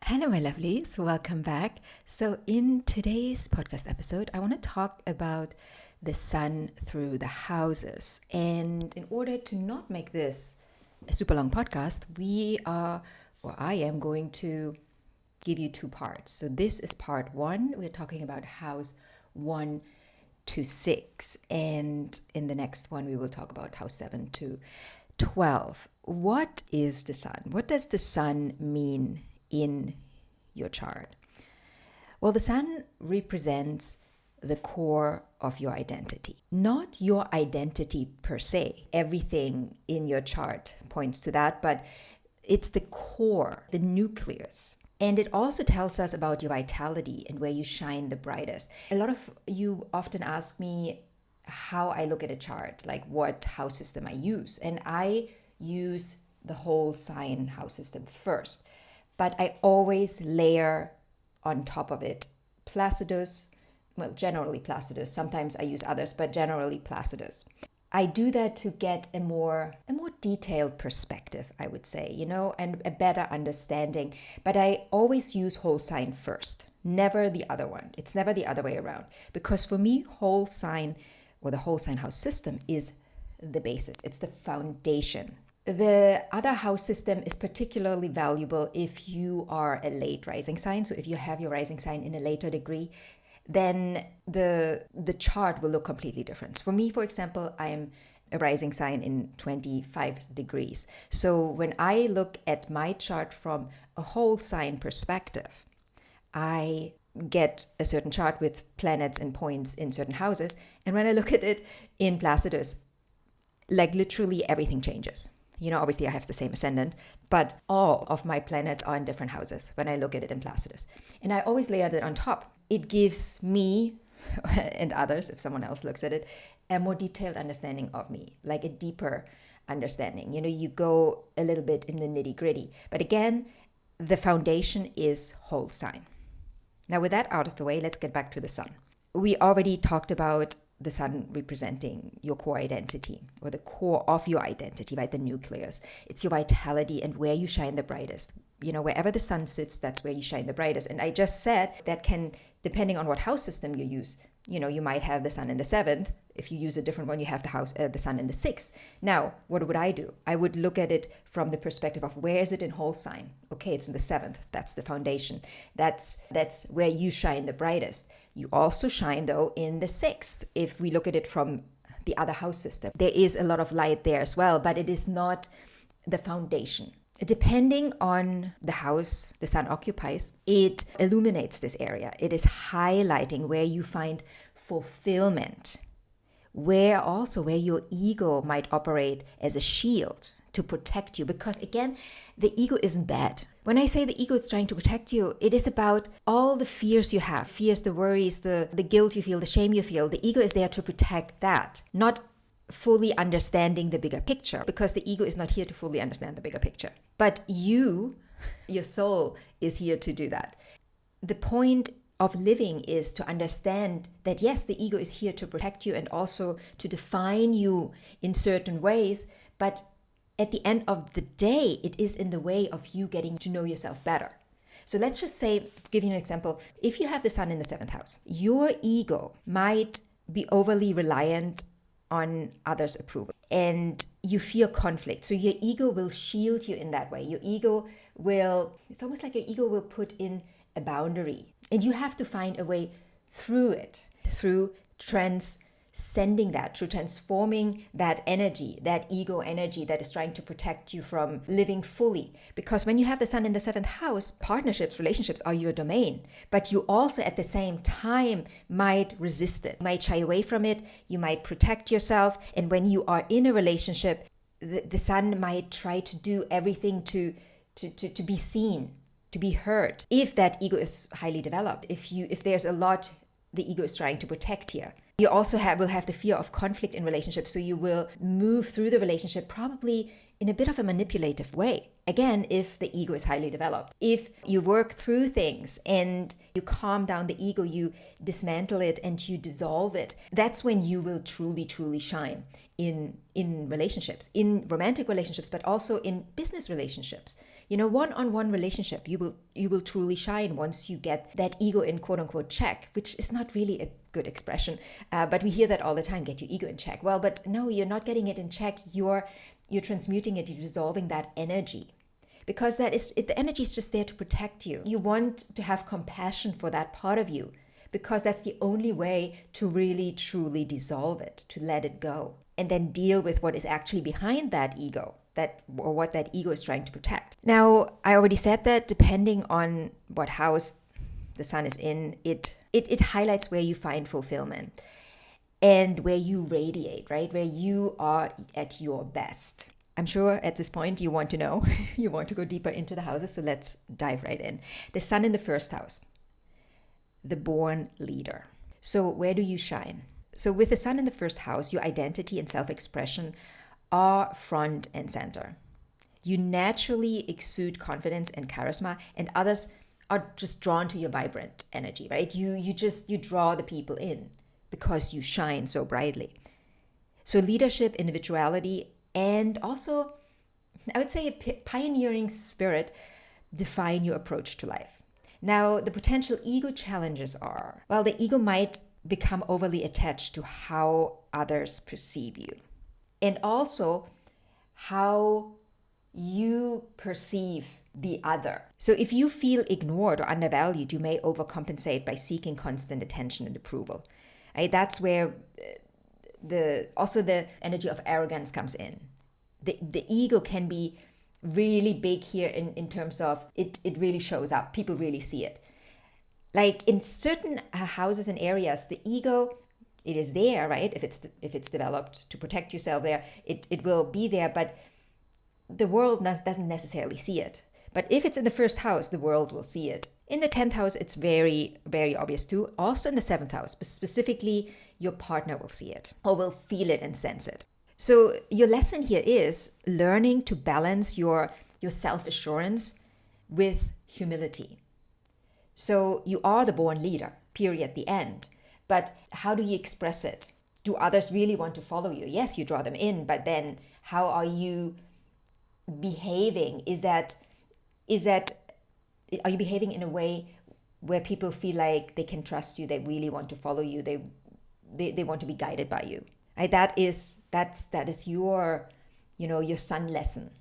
Hello, my lovelies. Welcome back. So in today's podcast episode, I want to talk about the sun through the houses. And in order to not make this a super long podcast, I am going to give you two parts. So this is part one. We're talking about house 1 to 6. And in the next one, we will talk about house 7 to 12. What is the sun? What does the sun mean in your chart? Well, the sun represents the core of your identity, not your identity per se. Everything in your chart points to that, but it's the core, the nucleus. And it also tells us about your vitality and where you shine the brightest. A lot of you often ask me how I look at a chart, like what house system I use. And I use the whole sign house system first. But I always layer on top of it Placidus, well, generally Placidus. Sometimes I use others, but generally Placidus. I do that to get a more detailed perspective, I would say, and a better understanding. But I always use whole sign first, never the other one. It's never the other way around. Because for me, whole sign or the whole sign house system is the basis. It's the foundation. The other house system is particularly valuable if you are a late rising sign. So if you have your rising sign in a later degree, then the chart will look completely different. For me, for example, I'm a rising sign in 25 degrees. So when I look at my chart from a whole sign perspective, I get a certain chart with planets and points in certain houses. And when I look at it in Placidus, like literally everything changes. Obviously I have the same ascendant, but all of my planets are in different houses when I look at it in Placidus. And I always layer that on top. It gives me and others, if someone else looks at it, a more detailed understanding of me, like a deeper understanding. You go a little bit in the nitty gritty. But again, the foundation is whole sign. Now with that out of the way, let's get back to the sun. We already talked about the sun representing your core identity or the core of your identity, right? The nucleus. It's your vitality and where you shine the brightest. Wherever the sun sits, that's where you shine the brightest. And I just said that can, depending on what house system you use, you might have the sun in the 7th. If you use a different one, you have the sun in the 6th. Now, what would I do? I would look at it from the perspective of where is it in whole sign? Okay, it's in the 7th. That's the foundation. That's where you shine the brightest. You also shine, though, in the 6th. If we look at it from the other house system, there is a lot of light there as well, but it is not the foundation. Depending on the house the sun occupies, it illuminates this area. It is highlighting where you find fulfillment, where your ego might operate as a shield to protect you. Because again, the ego isn't bad. When I say the ego is trying to protect you, it is about all the fears you have, the worries, the guilt you feel, the shame you feel. The ego is there to protect that, not fully understanding the bigger picture, because the ego is not here to fully understand the bigger picture. But your soul is here to do that. The point of living is to understand that yes, the ego is here to protect you and also to define you in certain ways, but at the end of the day, it is in the way of you getting to know yourself better. So let's just say, give you an example, if you have the sun in the 7th house, your ego might be overly reliant on others' approval and you fear conflict. So your ego will shield you in that way. It's almost like your ego will put in a boundary and you have to find a way through it, through transcending that, through transforming that energy, that ego energy that is trying to protect you from living fully. Because when you have the sun in the 7th house, partnerships, relationships are your domain. But you also at the same time might resist it, might shy away from it, you might protect yourself. And when you are in a relationship, the sun might try to do everything to be seen, to be heard. If that ego is highly developed, if there's a lot the ego is trying to protect here. You also will have the fear of conflict in relationships, so you will move through the relationship probably in a bit of a manipulative way. Again, if the ego is highly developed. If you work through things and you calm down the ego, you dismantle it and you dissolve it, that's when you will truly, truly shine in relationships, in romantic relationships, but also in business relationships. One-on-one relationship, you will truly shine once you get that ego in quote unquote check, which is not really a good expression, but we hear that all the time, get your ego in check. Well, but no, you're not getting it in check. You're transmuting it, you're dissolving that energy. Because the energy is just there to protect you. You want to have compassion for that part of you, because that's the only way to really, truly dissolve it, to let it go, and then deal with what is actually behind that ego, or what that ego is trying to protect. Now, I already said that depending on what house the sun is in, it highlights where you find fulfillment and where you radiate, right? Where you are at your best. I'm sure at this point you want to know, you want to go deeper into the houses, so let's dive right in. The sun in the first house, the born leader. So where do you shine? So with the sun in the first house, your identity and self-expression are front and center. You naturally exude confidence and charisma, and others are just drawn to your vibrant energy, right? You draw the people in because you shine so brightly. So leadership, individuality, and also, I would say, a pioneering spirit define your approach to life. Now, the potential ego challenges are, well, the ego might become overly attached to how others perceive you, and also how you perceive the other. So if you feel ignored or undervalued, you may overcompensate by seeking constant attention and approval. Right? That's where the energy of arrogance comes in. The ego can be really big here in terms of it really shows up. People really see it. Like in certain houses and areas, the ego, it is there, right? If it's developed to protect yourself there, it will be there, but the world doesn't necessarily see it. But if it's in the first house, the world will see it. In the 10th house, it's very, very obvious too. Also in the 7th house, specifically, your partner will see it or will feel it and sense it. So your lesson here is learning to balance your self-assurance with humility. So you are the born leader, period, at the end. But how do you express it? Do others really want to follow you? Yes, you draw them in, but then how are you behaving? Are you behaving in a way where people feel like they can trust you, they really want to follow you, they want to be guided by you? Right? That is your sun lesson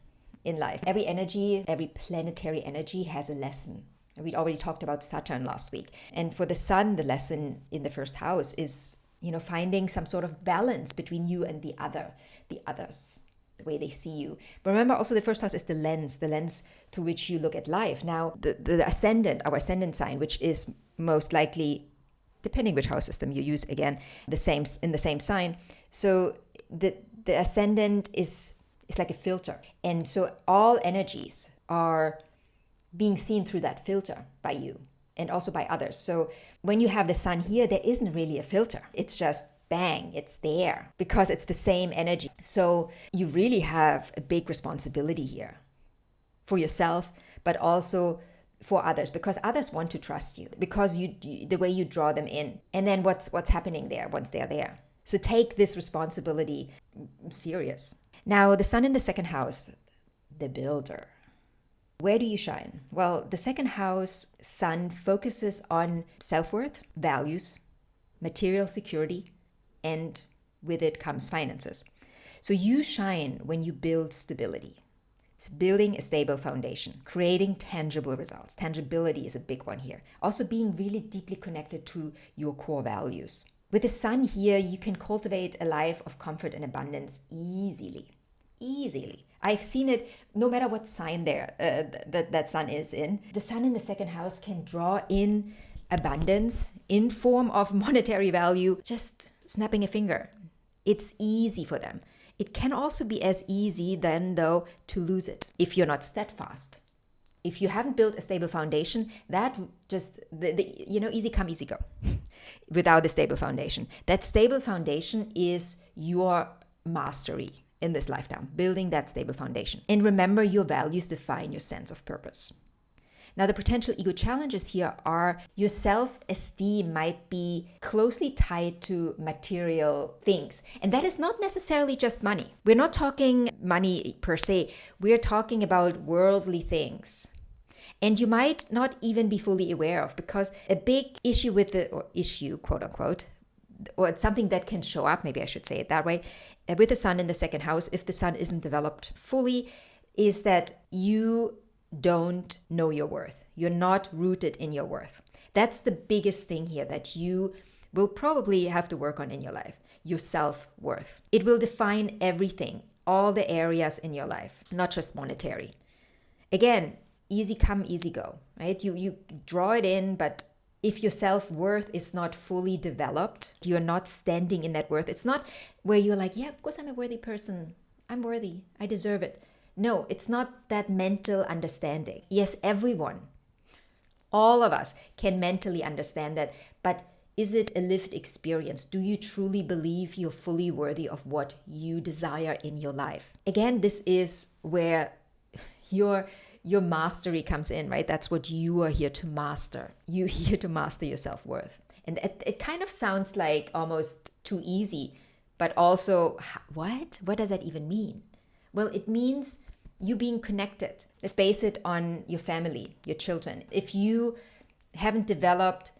in life. Every energy, every planetary energy has a lesson. We already talked about Saturn last week. And for the sun, the lesson in the first house is, finding some sort of balance between you and the others, the way they see you. But remember also the first house is the lens through which you look at life. Now, the ascendant, our ascendant sign, which is most likely, depending which house system you use, again, in the same sign. So the ascendant is like a filter. And so all energies are being seen through that filter by you and also by others. So when you have the sun here, there isn't really a filter. It's just bang, it's there because it's the same energy. So you really have a big responsibility here for yourself, but also for others, because others want to trust you because the way you draw them in. And then what's happening there once they're there. So take this responsibility serious. Now, the sun in the second house, the builder. Where do you shine? Well, the second house sun focuses on self-worth, values, material security, and with it comes finances. So you shine when you build stability. It's building a stable foundation, creating tangible results. Tangibility is a big one here. Also being really deeply connected to your core values. With the sun here, you can cultivate a life of comfort and abundance easily. I've seen it no matter what sign that sun is in. The sun in the second house can draw in abundance in form of monetary value, just snapping a finger. It's easy for them. It can also be as easy then, though, to lose it if you're not steadfast. If you haven't built a stable foundation, that just, easy come, easy go without a stable foundation. That stable foundation is your mastery in this lifetime, building that stable foundation. And remember, your values define your sense of purpose. Now, the potential ego challenges here are your self-esteem might be closely tied to material things. And that is not necessarily just money. We're not talking money per se. We're talking about worldly things. And you might not even be fully aware of, because a big issue with or issue, quote unquote, or it's something that can show up, maybe I should say it that way, with the sun in the second house, if the sun isn't developed fully, is that you don't know your worth. You're not rooted in your worth. That's the biggest thing here that you will probably have to work on in your life, your self-worth. It will define everything, all the areas in your life, not just monetary. Again, easy come, easy go, right? You draw it in, but if your self-worth is not fully developed, you're not standing in that worth. It's not where you're like, yeah, of course I'm a worthy person. I'm worthy. I deserve it. No, it's not that mental understanding. Yes, everyone, all of us can mentally understand that, but is it a lived experience? Do you truly believe you're fully worthy of what you desire in your life? Again, this is where your mastery comes in, right? That's what you are here to master. You're here to master your self-worth. And it kind of sounds like almost too easy, but also, what? What does that even mean? Well, it means you being connected. Let's base it on your family, your children. If you haven't developed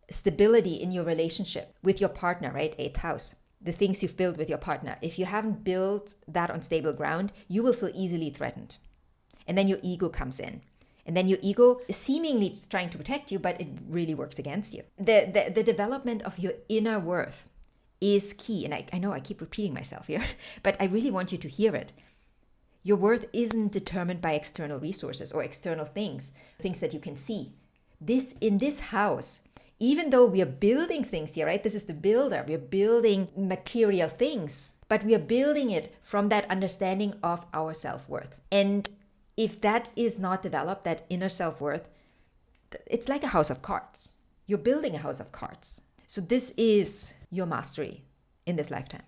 stability in your relationship with your partner, right? 8th house, the things you've built with your partner. If you haven't built that on stable ground, you will feel easily threatened. And then your ego comes in. And then your ego is seemingly trying to protect you, but it really works against you. The development of your inner worth is key. And I know I keep repeating myself here, but I really want you to hear it. Your worth isn't determined by external resources or external things that you can see. In this house, even though we are building things here, right? This is the builder. We are building material things, but we are building it from that understanding of our self-worth. And if that is not developed, that inner self-worth, it's like a house of cards. You're building a house of cards. So this is your mastery in this lifetime.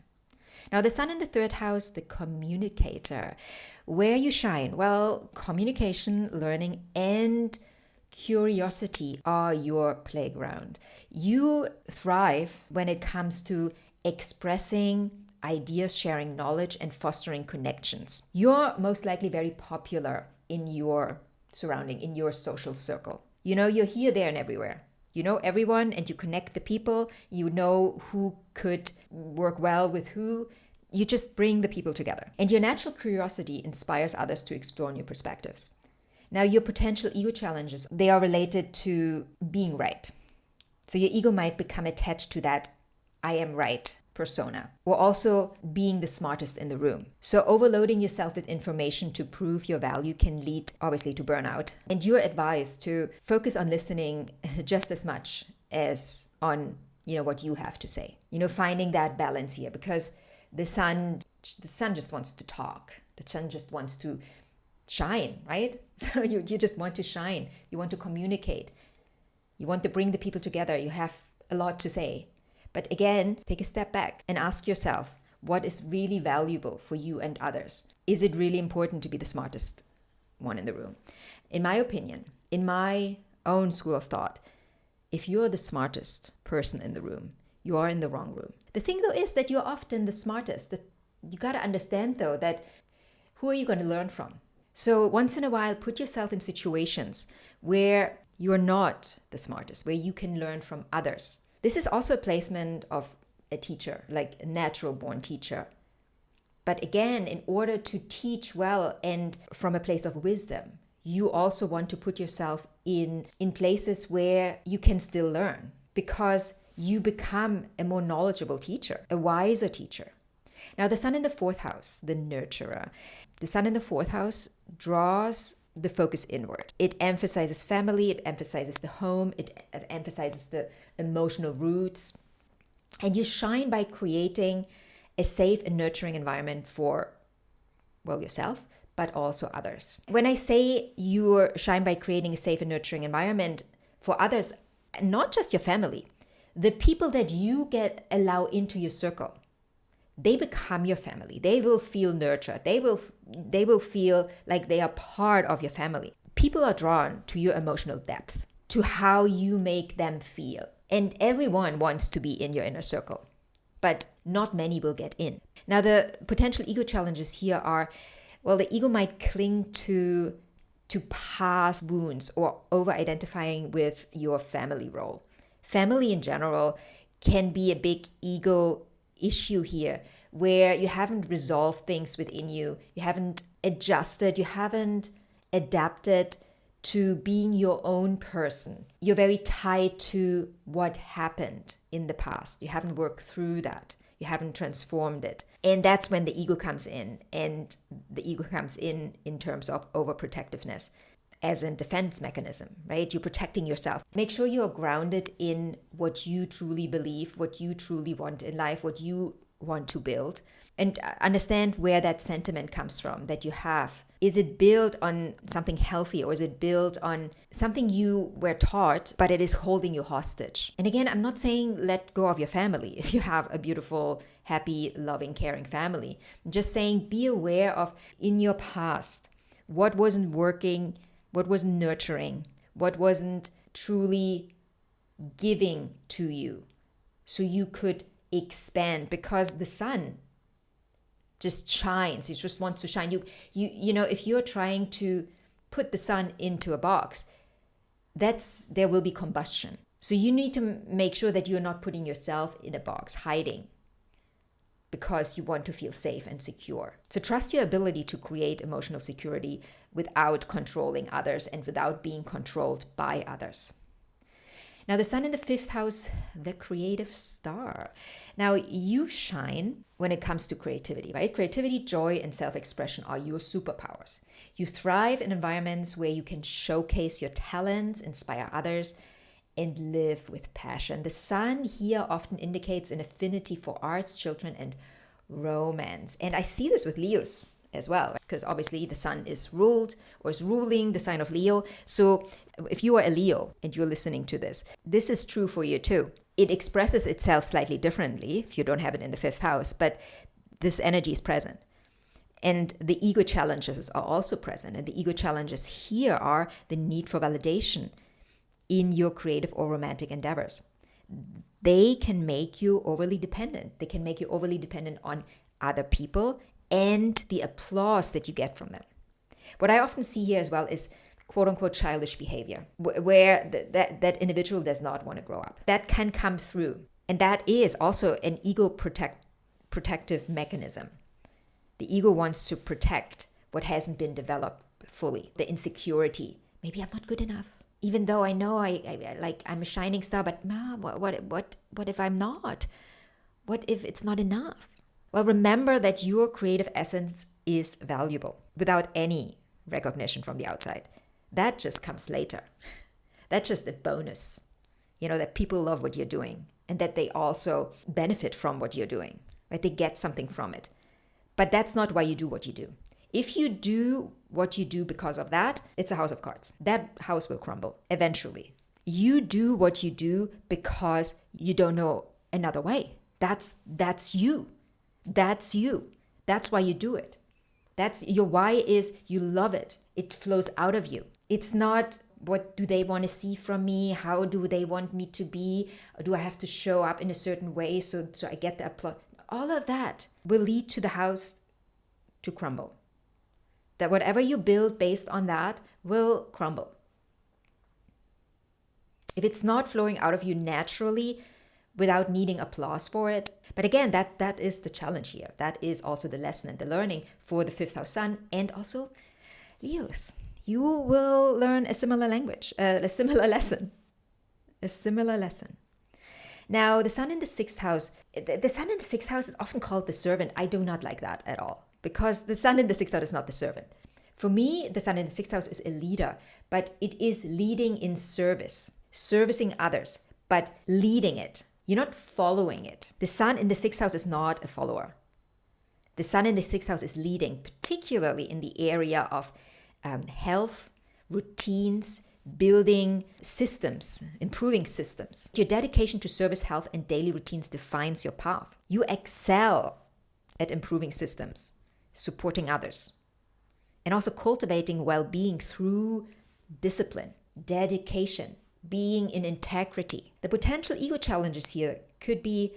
Now, the sun in the 3rd house, the communicator. Where you shine? Well, communication, learning, and curiosity are your playground. You thrive when it comes to expressing ideas, sharing knowledge, and fostering connections. You're most likely very popular in your surrounding, in your social circle. You know, you're here, there, and everywhere. You know everyone, and you connect the people. You know who could work well with who. You just bring the people together. And your natural curiosity inspires others to explore new perspectives. Now, your potential ego challenges, they are related to being right. So your ego might become attached to that I am right persona, or also being the smartest in the room. So overloading yourself with information to prove your value can lead obviously to burnout. And you're advised to focus on listening just as much as on, what you have to say. Finding that balance here, because the sun just wants to talk. The sun just wants to shine, right? So you just want to shine. You want to communicate. You want to bring the people together. You have a lot to say. But again, take a step back and ask yourself, what is really valuable for you and others? Is it really important to be the smartest one in the room? In my opinion, in my own school of thought, if you're the smartest person in the room, you are in the wrong room. The thing though is that you're often the smartest. That you got to understand though that who are you going to learn from? So once in a while, put yourself in situations where you're not the smartest, where you can learn from others. This is also a placement of a teacher, like a natural born teacher. But again, in order to teach well and from a place of wisdom, you also want to put yourself in places where you can still learn, because you become a more knowledgeable teacher, a wiser teacher. Now, the sun in the 4th house, the nurturer. The sun in the 4th house draws the focus inward. It emphasizes family, it emphasizes the home, it emphasizes the emotional roots. And you shine by creating a safe and nurturing environment for, yourself, but also others. When I say you shine by creating a safe and nurturing environment for others, not just your family, the people that you allow into your circle, they become your family. They will feel nurtured. They will feel like they are part of your family. people are drawn to your emotional depth, to how you make them feel. And everyone wants to be in your inner circle, but not many will get in. Now, the potential ego challenges here are, well, the ego might cling to past wounds or over-identifying with your family role. Family in general can be a big ego issue here, where you haven't resolved things within you, you haven't adjusted, you haven't adapted to being your own person. You're very tied to what happened in the past. You haven't worked through that. You haven't transformed it. And that's when the ego comes in. And the ego comes in terms of overprotectiveness as a defense mechanism, right? You're protecting yourself. Make sure you are grounded in what you truly believe, what you truly want in life, what you want to build, and understand where that sentiment comes from that you have. Is it built on something healthy, or is it built on something you were taught, but it is holding you hostage? And again, I'm not saying let go of your family if you have a beautiful, happy, loving, caring family. I'm just saying be aware of, in your past, what wasn't working, what wasn't nurturing, what wasn't truly giving to you, so you could expand, because the sun just shines. It just wants to shine. You know, if you're trying to put the sun into a box, there will be combustion. So you need to make sure that you're not putting yourself in a box, hiding, because you want to feel safe and secure. So trust your ability to create emotional security without controlling others and without being controlled by others. Now, the sun in the 5th house, the creative star. Now, you shine when it comes to creativity, right? Creativity, joy, and self-expression are your superpowers. You thrive in environments where you can showcase your talents, inspire others, and live with passion. The sun here often indicates an affinity for arts, children, and romance. And I see this with Leos as well, because obviously the sun is ruled or is ruling the sign of Leo. So if you are a Leo and you're listening to this, this is true for you too. It expresses itself slightly differently if you don't have it in the 5th house, but this energy is present. And the ego challenges are also present. And the ego challenges here are the need for validation in your creative or romantic endeavors. They can make you overly dependent. They can make you overly dependent on other people and the applause that you get from them. What I often see here as well is quote-unquote childish behavior, where that individual does not want to grow up. That can come through. And that is also an ego protective mechanism. The ego wants to protect what hasn't been developed fully. The insecurity. Maybe I'm not good enough. Even though I know I'm a shining star, but what if I'm not? What if it's not enough? Well, remember that your creative essence is valuable without any recognition from the outside. That just comes later. That's just a bonus. You know, that people love what you're doing and that they also benefit from what you're doing, right? They get something from it. But that's not why you do what you do. If you do what you do because of that, it's a house of cards. That house will crumble eventually. You do what you do because you don't know another way. That's you. That's you. That's why you do it. That's your why is you love it. It flows out of you. It's not what do they want to see from me? How do they want me to be? Do I have to show up in a certain way so I get the applause? All of that will lead to the house to crumble. That whatever you build based on that will crumble. If it's not flowing out of you naturally, without needing applause for it. But again, that is the challenge here. That is also the lesson and the learning for the 5th house sun and also Leos. You will learn a similar language, a similar lesson. Now, the sun in the 6th house, the sun in the 6th house is often called the servant. I do not like that at all, because the sun in the 6th house is not the servant. For me, the sun in the 6th house is a leader, but it is leading in service, servicing others, but leading it. You're not following it. The sun in the 6th house is not a follower. The sun in the 6th house is leading, particularly in the area of health, routines, building systems, improving systems. Your dedication to service, health, and daily routines defines your path. You excel at improving systems, supporting others, and also cultivating well-being through discipline, dedication, being in integrity. The potential ego challenges here could be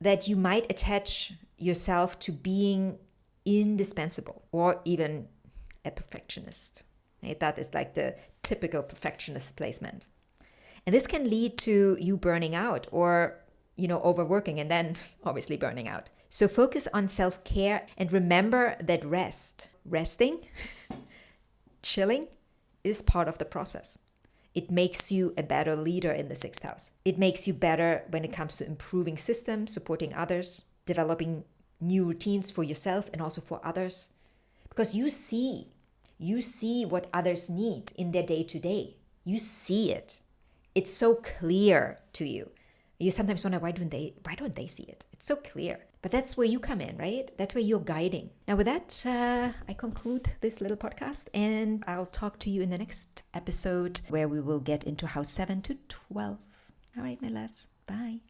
that you might attach yourself to being indispensable or even a perfectionist. Right? That is like the typical perfectionist placement. And this can lead to you burning out or, overworking and then obviously burning out. So focus on self-care and remember that resting, chilling is part of the process. It makes you a better leader in the 6th house. It makes you better when it comes to improving systems, supporting others, developing new routines for yourself and also for others. Because you see what others need in their day-to-day. You see it. It's so clear to you. You sometimes wonder, why don't they see it? It's so clear. But that's where you come in, right? That's where you're guiding. Now with that, I conclude this little podcast and I'll talk to you in the next episode where we will get into house 7 to 12. All right, my loves. Bye.